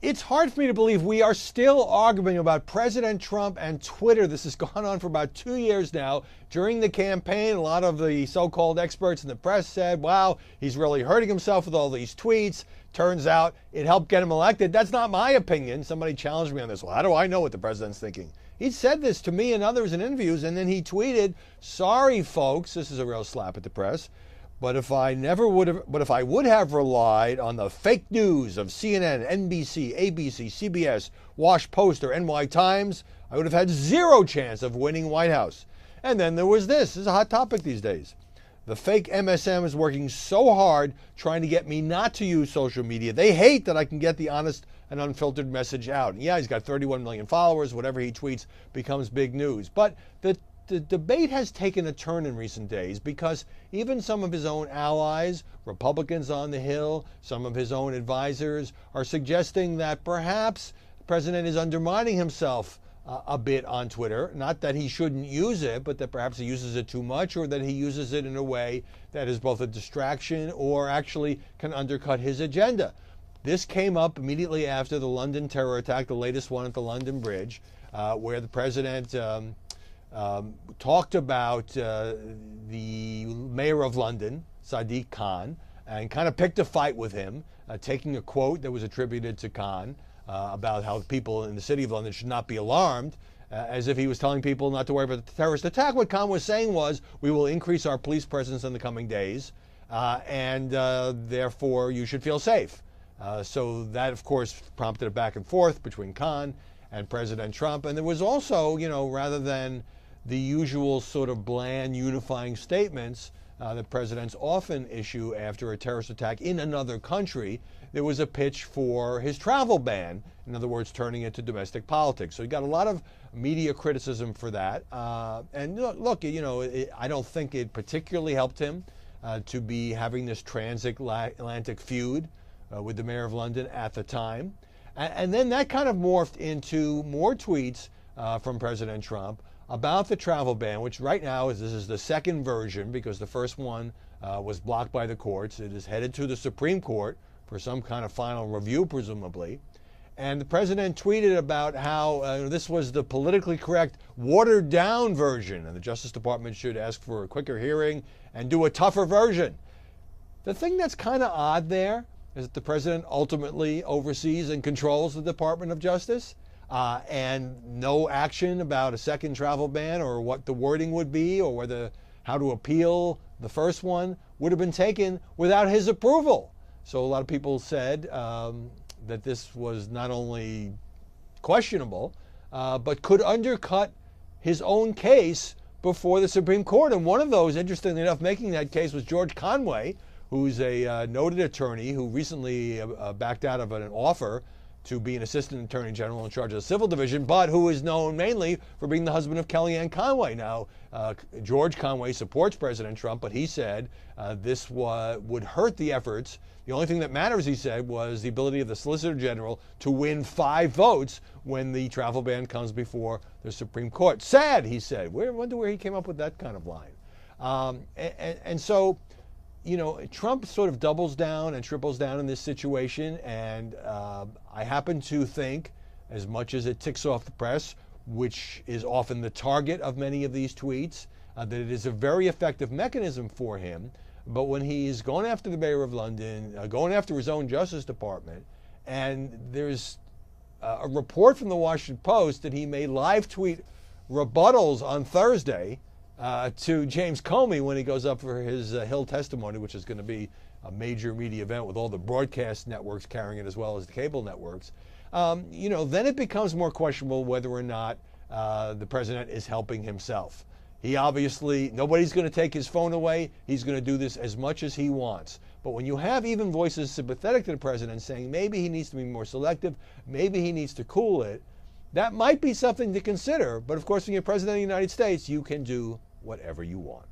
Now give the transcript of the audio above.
It's hard for me to believe we are still arguing about President Trump and Twitter. This has gone on for about 2 years now. During the campaign, a lot of the so-called experts in the press said, wow, he's really hurting himself with all these tweets. Turns out it helped get him elected. That's not my opinion. Somebody challenged me on this. Well, how do I know what the president's thinking? He said this to me and others in interviews, and then he tweeted, sorry, folks, this is a real slap at the press. But if I would have relied on the fake news of CNN, NBC, ABC, CBS, Wash Post, or NY Times, I would have had zero chance of winning White House. And then there was this. This is a hot topic these days. The fake MSM is working so hard trying to get me not to use social media. They hate that I can get the honest and unfiltered message out. And yeah, he's got 31 million followers. Whatever he tweets becomes big news. But the debate has taken a turn in recent days because even some of his own allies, Republicans on the Hill, some of his own advisors are suggesting that perhaps the president is undermining himself a bit on Twitter. Not that he shouldn't use it, but that perhaps he uses it too much or that he uses it in a way that is both a distraction or actually can undercut his agenda. This came up immediately after the London terror attack, the latest one at the London Bridge, where the president talked about the mayor of London, Sadiq Khan, and kind of picked a fight with him, taking a quote that was attributed to Khan about how people in the city of London should not be alarmed, as if he was telling people not to worry about the terrorist attack. What Khan was saying was, we will increase our police presence in the coming days, and therefore you should feel safe. So that, of course, prompted a back and forth between Khan and President Trump. And there was also, rather than the usual sort of bland unifying statements that presidents often issue after a terrorist attack in another country, there was a pitch for his travel ban. In other words, turning it to domestic politics. So he got a lot of media criticism for that. And look, I don't think it particularly helped him to be having this transatlantic feud with the mayor of London at the time. And then that kind of morphed into more tweets from President Trump about the travel ban, which right now this is the second version because the first one was blocked by the courts. It is headed to the Supreme Court for some kind of final review, presumably. And the president tweeted about how this was the politically correct, watered down version, and the Justice Department should ask for a quicker hearing and do a tougher version. The thing that's kind of odd there is that the president ultimately oversees and controls the Department of Justice. And no action about a second travel ban or what the wording would be or how to appeal the first one would have been taken without his approval. So a lot of people said that this was not only questionable, but could undercut his own case before the Supreme Court. And one of those, interestingly enough, making that case was George Conway, who's a noted attorney who recently backed out of an offer to be an assistant attorney general in charge of the civil division, but who is known mainly for being the husband of Kellyanne Conway. Now, George Conway supports President Trump, but he said this would hurt the efforts. The only thing that matters, he said, was the ability of the Solicitor General to win 5 votes when the travel ban comes before the Supreme Court. Sad, he said. I wonder where he came up with that kind of line. And so, Trump sort of doubles down and triples down in this situation, and I happen to think, as much as it ticks off the press, which is often the target of many of these tweets, that it is a very effective mechanism for him. But when he's going after the mayor of London, going after his own Justice Department, and there's a report from the Washington Post that he made live tweet rebuttals on Thursday to James Comey when he goes up for his Hill testimony, which is going to be a major media event with all the broadcast networks carrying it as well as the cable networks, then it becomes more questionable whether or not the president is helping himself. He obviously, nobody's going to take his phone away. He's going to do this as much as he wants. But when you have even voices sympathetic to the president saying maybe he needs to be more selective, maybe he needs to cool it, that might be something to consider. But of course, when you're president of the United States, you can do whatever you want.